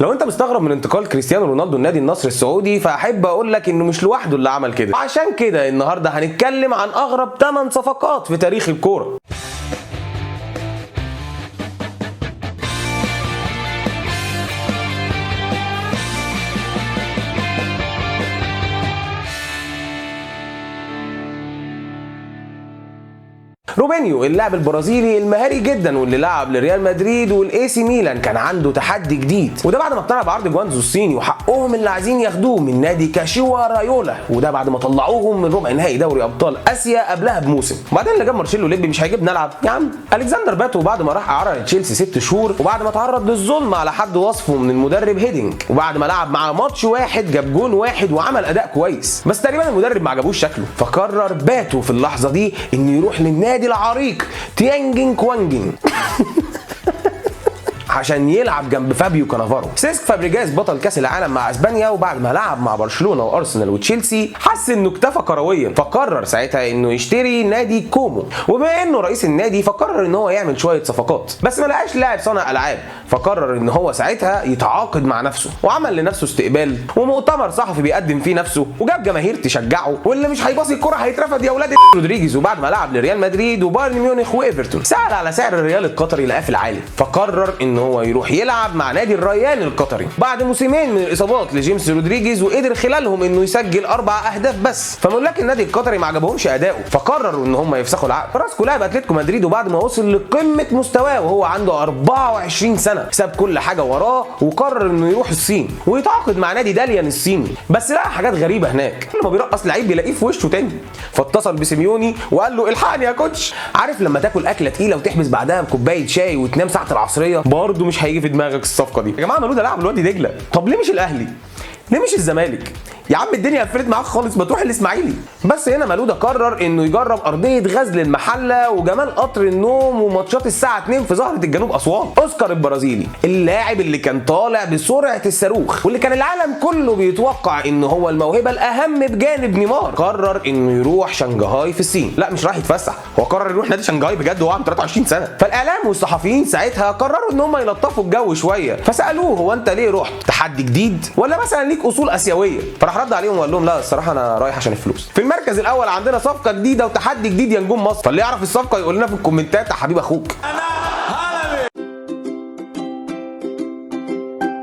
لو انت مستغرب من انتقال كريستيانو رونالدو لنادي النصر السعودي، فاحب اقول لك انه مش لوحده اللي عمل كده. عشان كده النهارده هنتكلم عن اغرب 8 صفقات في تاريخ الكوره. روبينيو اللاعب البرازيلي المهاري جدا واللي لعب لريال مدريد والاي سي ميلان كان عنده تحدي جديد، وده بعد ما اقتنع بعرض جوانزو الصيني وحقهم اللي عايزين ياخدوه من نادي كاشيوا رايولا، وده بعد ما طلعوهم من ربع نهائي دوري ابطال اسيا قبلها بموسم. وبعدين اللي جاب مارسيلو ليبي مش هيجيب نلعب يا عم. الكسندر باتو بعد ما راح اعاره لتشيلسي 6 شهور، وبعد ما تعرض للظلم على حد وصفه من المدرب هيدينج، وبعد ما لعب مع ماتش واحد جاب جون واحد وعمل اداء كويس، بس تقريبا المدرب ما عجبوش شكله، فقرر باتو في اللحظه دي انه يروح للنادي العريق تيانجين كوانجين عشان يلعب جنب فابيو كانافارو. سيسك فابريجاس بطل كاس العالم مع اسبانيا، وبعد ما لعب مع برشلونه وارسنال وتشيلسي حس انه اكتفى كرويا، فقرر ساعتها انه يشتري نادي كومو. وبما انه رئيس النادي فقرر ان هو يعمل شويه صفقات، بس ما لقاش لاعب صانع العاب، فقرر ان هو ساعتها يتعاقد مع نفسه، وعمل لنفسه استقبال ومؤتمر صحفي بيقدم فيه نفسه، وجاب جماهير تشجعه، واللي مش هيباصي الكره هيترفد يا اولاد رودريجيز. وبعد ما لعب لريال مدريد وبايرن ميونخ وايفرتون سأل على سعر الريال القطري لقاه في العالي، فقرر ان هو يروح يلعب مع نادي الريان القطري بعد موسمين من الاصابات لجيمس رودريجيز، وقدر خلالهم انه يسجل 4 اهداف بس. فملاك النادي القطري ما عجبهمش اداؤه، فقرروا ان هم يفسخوا العقد. فراسكو لاعب اتلتيكو مدريد، وبعد ما وصل لقمه مستواه وهو عنده 24 سنه ساب كل حاجه وراه وقرر انه يروح الصين ويتعاقد مع نادي داليان الصيني، بس لقى حاجات غريبه هناك. كل ما بيرقص لعيب بيلاقيه في وشه تاني، فاتصل بسيميوني وقال له الحقني يا كوتش. عارف لما تاكل اكله تقيله وتحبس بعدها بكوبايه شاي وتنام ساعه العصريه؟ برضه مش هيجي في دماغك الصفقه دي. يا جماعه مالودا لاعب الوادي دجله، طب ليه مش الاهلي؟ ليه مش الزمالك؟ يا عم الدنيا قفلت معاك خالص، ما تروح الاسماعيلي. بس هنا مالودا قرر انه يجرب ارضيه غزل المحله وجمال قطر النوم وماتشات الساعه 2 في زهره الجنوب اسوان. اوسكار البرازيلي اللاعب اللي كان طالع بسرعه الصاروخ، واللي كان العالم كله بيتوقع انه هو الموهبه الاهم بجانب نيمار، قرر انه يروح شنغهاي في الصين. لا مش راح يتفسح، هو قرر يروح نادي شنغهاي بجد وهو عنده 23 سنه. فالاعلام والصحفيين ساعتها قرروا ان هم يلطفوا الجو شويه، فسالوه هو انت ليه رحت؟ تحدي جديد ولا مثلا ليك اصول اسيويه؟ فراح رد عليهم وقال لهم لا الصراحه انا رايح عشان الفلوس. في المركز الاول عندنا صفقه جديده وتحدي جديد يا نجوم مصر، فاللي يعرف الصفقه يقول لنا في الكومنتات يا حبيب اخوك.